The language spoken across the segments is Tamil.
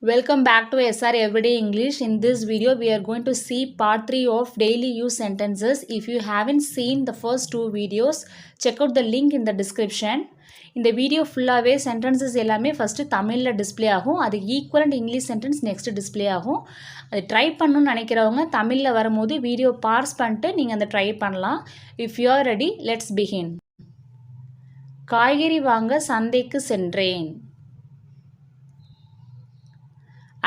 Welcome back to SR Everyday English. In this video, we are going to see part 3 of daily use sentences. If you haven't seen the first two videos, check out the link in the description. இந்த வீடியோ ஃபுல்லாகவே சென்டென்சஸ் எல்லாமே ஃபஸ்ட்டு தமிழில் டிஸ்பிளே ஆகும். அது equivalent English sentence next display ஆகும். அது ட்ரை பண்ணணும்னு நினைக்கிறவங்க தமிழில் வரும்போது வீடியோ பாஸ் பண்ணிட்டு நீங்கள் அந்த ட்ரை பண்ணலாம். If you are ready, let's begin. காய்கறி வாங்க சந்தைக்கு சென்றேன்.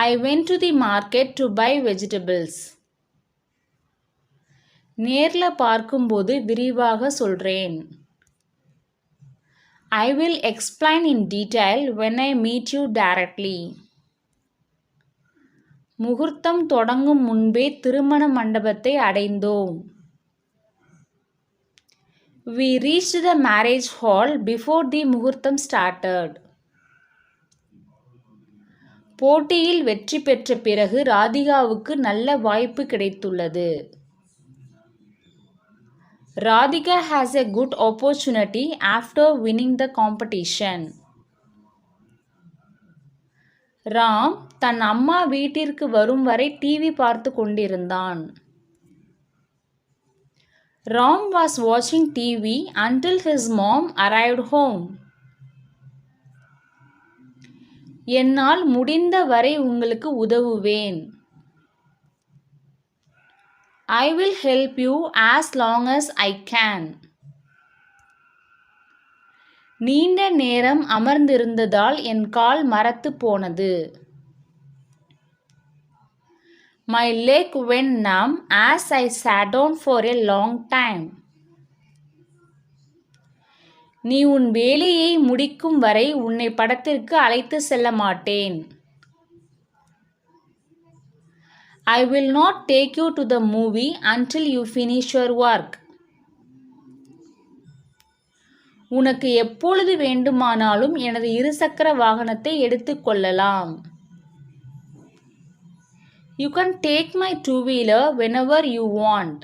I went to the market to buy vegetables. நேர்ல பார்க்கும்போது விரிவாக சொல்றேன். I will explain in detail when I meet you directly. முகூர்த்தம் தொடங்கும் முன்பே திருமண மண்டபத்தை அடைந்தோம். We reached the marriage hall before the முகூர்த்தம் started. போட்டியில் வெற்றி பெற்ற பிறகு ராதிகாவுக்கு நல்ல வாய்ப்பு கிடைத்துள்ளது. Radhika has a good opportunity after winning the competition. Ram தன் அம்மா வீட்டிற்கு வரும் வரை டிவி பார்த்து கொண்டிருந்தான். Ram was watching TV until his mom arrived home. என்னால் முடிந்த வரை உங்களுக்கு உதவுவேன். I will help you as long as I can. நீண்ட நேரம் அமர்ந்திருந்ததால் என் கால் மரத்து போனது. My leg went numb as I sat down for a long time. நீ உன் வேலையை முடிக்கும் வரை உன்னை படத்திற்கு அழைத்து செல்ல மாட்டேன். I will not take you to the movie until you finish your work. உனக்கு எப்பொழுது வேண்டுமானாலும் எனது இருசக்கர வாகனத்தை எடுத்துக் கொள்ளலாம். You can take my two-wheeler whenever you want.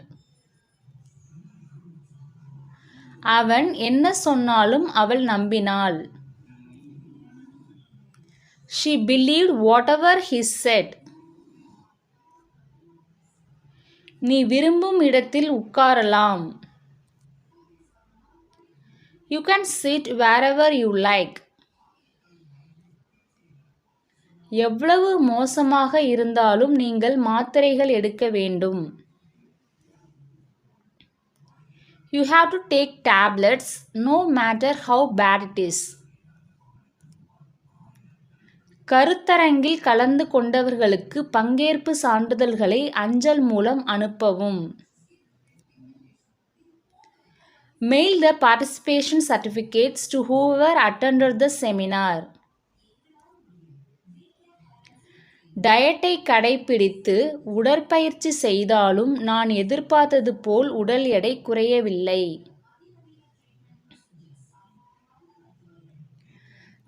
அவன் என்ன சொன்னாலும் அவள் நம்பினாள். She believed whatever he said. நீ விரும்பும் இடத்தில் உட்காரலாம். You can sit wherever you like. எவ்வளவு மோசமாக இருந்தாலும் நீங்கள் மாத்திரைகள் எடுக்க வேண்டும். You have to take tablets no matter how bad it is. கருத்தரங்கில் கலந்து கொண்டவர்களுக்கு பங்கேற்பு சான்றிதழ்களை அஞ்சல் மூலம் அனுப்பவும். Mail the participation certificates to whoever attended the seminar. டயட்டை கடைபிடித்து உடற்பயிற்சி செய்தாலும் நான் எதிர்பார்த்தது போல் உடல் எடை குறையவில்லை.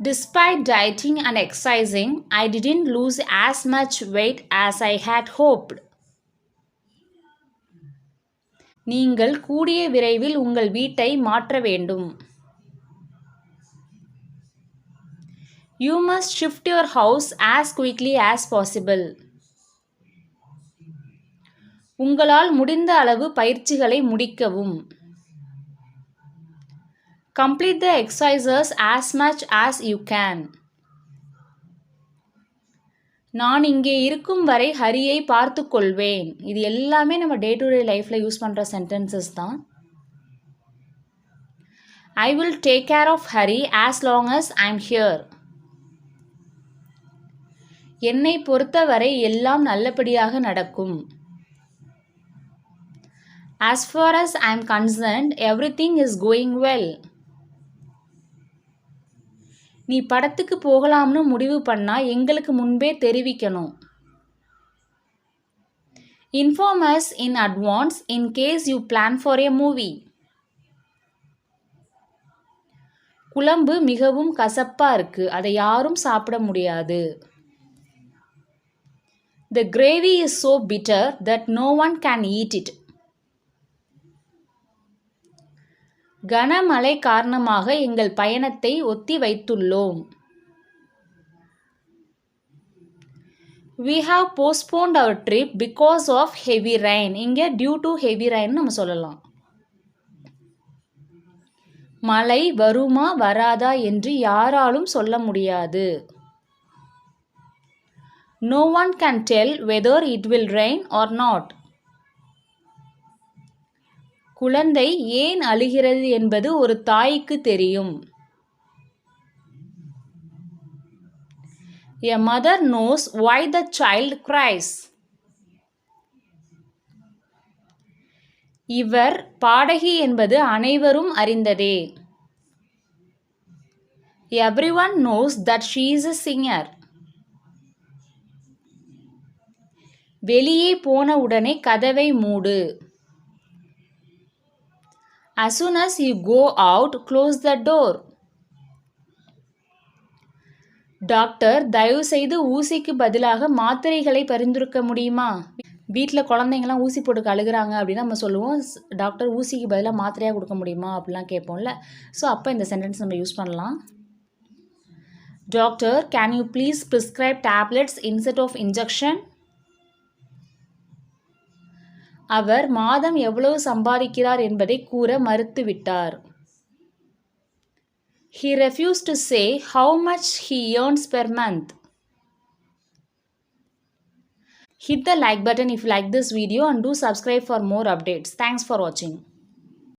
Despite dieting and exercising, I didn't lose as much weight as I had hoped. நீங்கள் கூடிய விரைவில் உங்கள் வீட்டை மாற்ற வேண்டும். You must shift your house as quickly as possible. உங்களால் முடிந்த அளவு பயிற்சிகளை முடிக்கவும். Complete the exercises as much as you can. நான் இங்கே இருக்கும் வரை ஹரியை பார்த்து கொள்வேன். இது எல்லாமே நம்ம டே டு டே லைஃப்பில் யூஸ் பண்ணுற சென்டென்சஸ் தான். I will take care of Hari as long as I am here. என்னை பொறுத்தவரை எல்லாம் நல்லபடியாக நடக்கும். As far as I am concerned, everything is going well. நீ படத்துக்கு போகலாம்னு முடிவு பண்ணா எங்களுக்கு முன்பே தெரிவிக்கணும். Inform us in advance in case you plan for a movie. குழம்பு மிகவும் கசப்பா இருக்கு, அதை யாரும் சாப்பிட முடியாது. The gravy is so bitter that no one can eat it. கனமழை காரணமாக எங்கள் பயணத்தை ஒத்தி வைத்துள்ளோம். we have postponed our trip because of heavy rain. இங்கே due to heavy rain நம்ம சொல்லலாம். மழை வருமா வராதா என்று யாராலும் சொல்ல முடியாது. No one can tell whether it will rain or not. குழந்தை ஏன் அழுகிறது என்பது ஒரு தாய்க்கு தெரியும். A mother knows why the child cries. இவர் பாடகி என்பது அனைவரும் அறிந்ததே. Everyone knows that she is a singer. வெளியே போன உடனே கதவை மூடு. As soon as you go out, close the door. Doctor தயவு செய்து ஊசிக்கு பதிலாக மாத்திரைகளை பரிந்துரைக்க முடியுமா? வீட்டில் குழந்தைங்களாம் ஊசி போட்டு அழுகிறாங்க அப்படின்னா நம்ம சொல்லுவோம் டாக்டர் ஊசிக்கு பதிலாக மாத்திரையாக கொடுக்க முடியுமா அப்படிலாம் கேட்போம்ல. ஸோ அப்போ இந்த சென்டென்ஸ் நம்ம யூஸ் பண்ணலாம். Doctor can you please prescribe tablets instead of injection. அவர் மாதம் எவ்வளவு சம்பாதிக்கிறார் என்பதை கூற மறுத்துவிட்டார். He refused to say how much he earns per month. Hit the like button if you like this video and do subscribe for more updates. Thanks for watching.